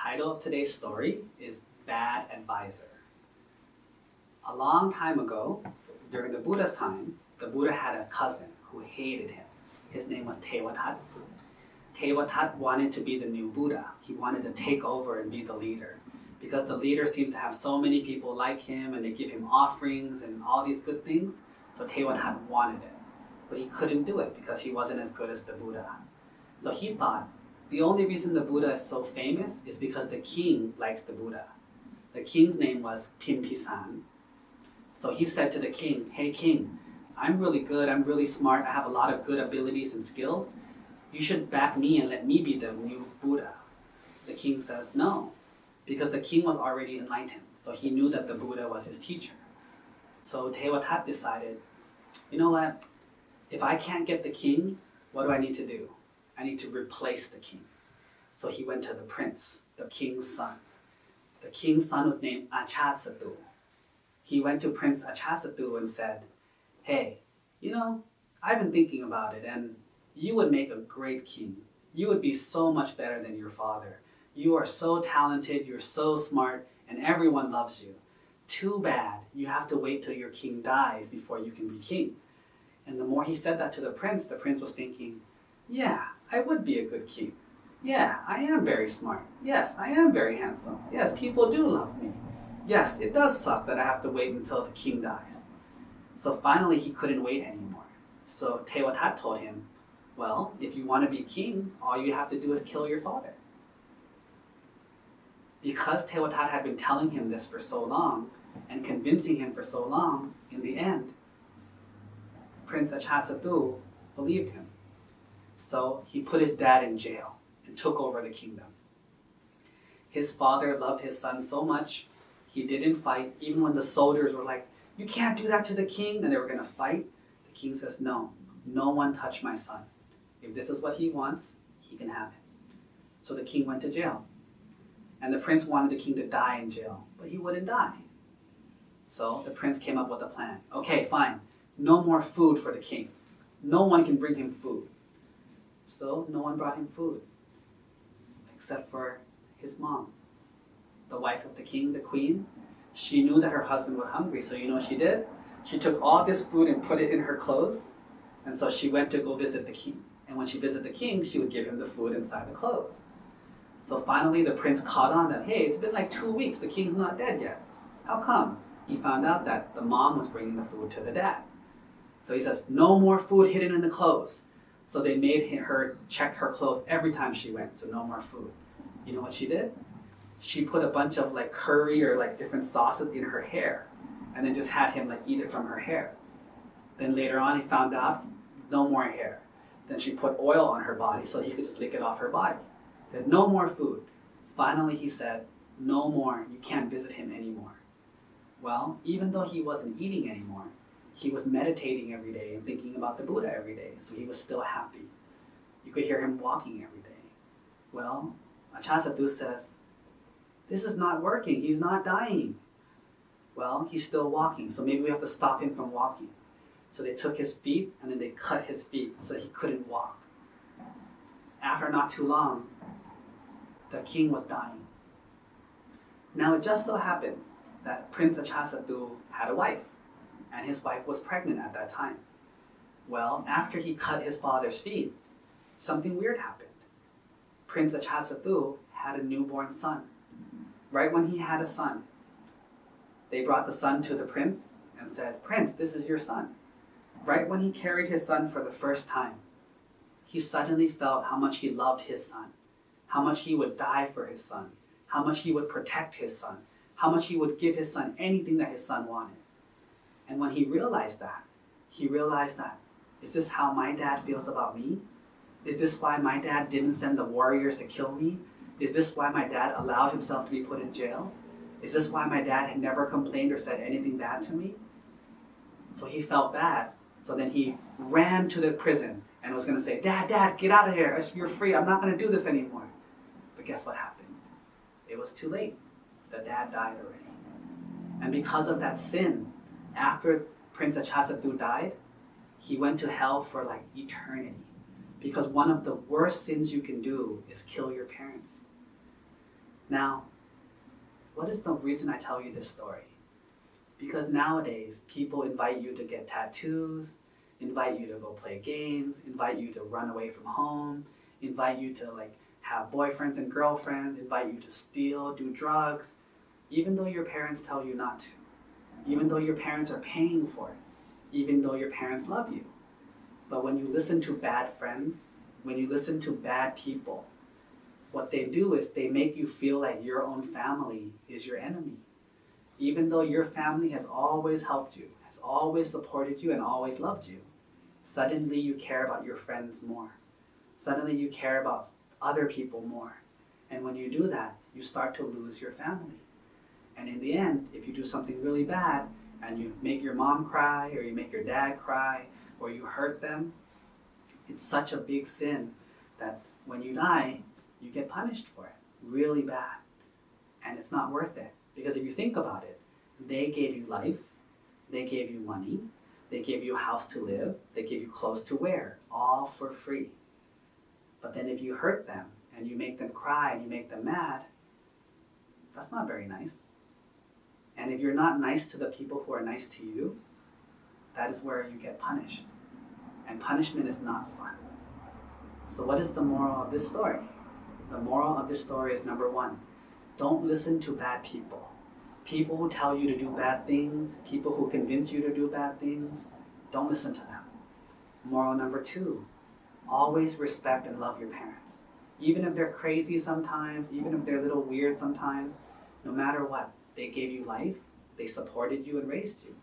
title of today's story is Bad Advisor. A long time ago, during the Buddha's time, the Buddha had a cousin who hated him. His name was Thevatat. Thevatat wanted to be the new Buddha. He wanted to take over and be the leader. Because the leader seems to have so many people like him and they give him offerings and all these good things, so Thevatat wanted it. But he couldn't do it because he wasn't as good as the Buddha. So he thought, the only reason the Buddha is so famous is because the king likes the Buddha. The king's name was Pimpisan. So he said to the king, "Hey king, I'm really good, I'm really smart, I have a lot of good abilities and skills. You should back me and let me be the new Buddha." The king says no, because the king was already enlightened, so he knew that the Buddha was his teacher. So Thevatat decided, you know what, if I can't get the king, what do I need to do? I need to replace the king. So he went to the prince, the king's son. The king's son was named Achatsattu. He went to Prince Achatsattu and said, "Hey, I've been thinking about it, and you would make a great king. You would be so much better than your father. You are so talented, you're so smart, and everyone loves you. Too bad, you have to wait till your king dies before you can be king." And the more he said that to the prince was thinking, yeah, I would be a good king. Yeah, I am very smart. Yes, I am very handsome. Yes, people do love me. Yes, it does suck that I have to wait until the king dies. So finally he couldn't wait anymore. So Thevatat told him, well, if you want to be king, all you have to do is kill your father. Because Thevatat had been telling him this for so long and convincing him for so long, in the end, Prince Achatsattu believed him. So he put his dad in jail and took over the kingdom. His father loved his son so much, he didn't fight. Even when the soldiers were like, "You can't do that to the king," and they were going to fight, the king says, no one touch my son. If this is what he wants, he can have it. So the king went to jail. And the prince wanted the king to die in jail, but he wouldn't die. So the prince came up with a plan. Okay, fine. No more food for the king. No one can bring him food. So no one brought him food, except for his mom, the wife of the king, the queen. She knew that her husband was hungry, so you know what she did? She took all this food and put it in her clothes, and so she went to go visit the king. And when she visited the king, she would give him the food inside the clothes. So finally the prince caught on that, hey, it's been like 2 weeks, the king's not dead yet. How come? He found out that the mom was bringing the food to the dad. So he says, no more food hidden in the clothes. So they made her check her clothes every time she went, so no more food. You know what she did? She put a bunch of curry or different sauces in her hair, and then just had him eat it from her hair. Then later on he found out, no more hair. Then she put oil on her body so he could just lick it off her body. Then no more food. Finally he said, no more, you can't visit him anymore. Well, even though he wasn't eating anymore, he was meditating every day and thinking about the Buddha every day, so he was still happy. You could hear him walking every day. Well, Achatsattu says, this is not working, he's not dying. Well, he's still walking, so maybe we have to stop him from walking. So they took his feet and then they cut his feet so he couldn't walk. After not too long, the king was dying. Now it just so happened that Prince Achatsattu had a wife, and his wife was pregnant at that time. Well, after he cut his father's feet, something weird happened. Prince Achatsattu had a newborn son. Right when he had a son, they brought the son to the prince and said, "Prince, this is your son." Right when he carried his son for the first time, he suddenly felt how much he loved his son, how much he would die for his son, how much he would protect his son, how much he would give his son anything that his son wanted. And when he realized that, is this how my dad feels about me? Is this why my dad didn't send the warriors to kill me? Is this why my dad allowed himself to be put in jail? Is this why my dad had never complained or said anything bad to me? So he felt bad. So then he ran to the prison and was going to say, Dad, get out of here. You're free. I'm not going to do this anymore. But guess what happened? It was too late. The dad died already. And because of that sin, after Prince Achatsattu died, he went to hell for eternity. Because one of the worst sins you can do is kill your parents. Now, what is the reason I tell you this story? Because nowadays, people invite you to get tattoos, invite you to go play games, invite you to run away from home, invite you to have boyfriends and girlfriends, invite you to steal, do drugs, even though your parents tell you not to, even though your parents are paying for it, even though your parents love you. But when you listen to bad friends, when you listen to bad people, what they do is they make you feel like your own family is your enemy. Even though your family has always helped you, has always supported you, and always loved you, suddenly you care about your friends more. Suddenly you care about other people more. And when you do that, you start to lose your family. And in the end, if you do something really bad, and you make your mom cry, or you make your dad cry, or you hurt them, it's such a big sin that when you die, you get punished for it really bad. And it's not worth it. Because if you think about it, they gave you life, they gave you money, they gave you a house to live, they gave you clothes to wear, all for free. But then if you hurt them, and you make them cry, and you make them mad, that's not very nice. And if you're not nice to the people who are nice to you, that is where you get punished. And punishment is not fun. So what is the moral of this story? The moral of this story is, number one, don't listen to bad people. People who tell you to do bad things, people who convince you to do bad things, don't listen to them. Moral number two, always respect and love your parents. Even if they're crazy sometimes, even if they're a little weird sometimes, no matter what, they gave you life, they supported you and raised you.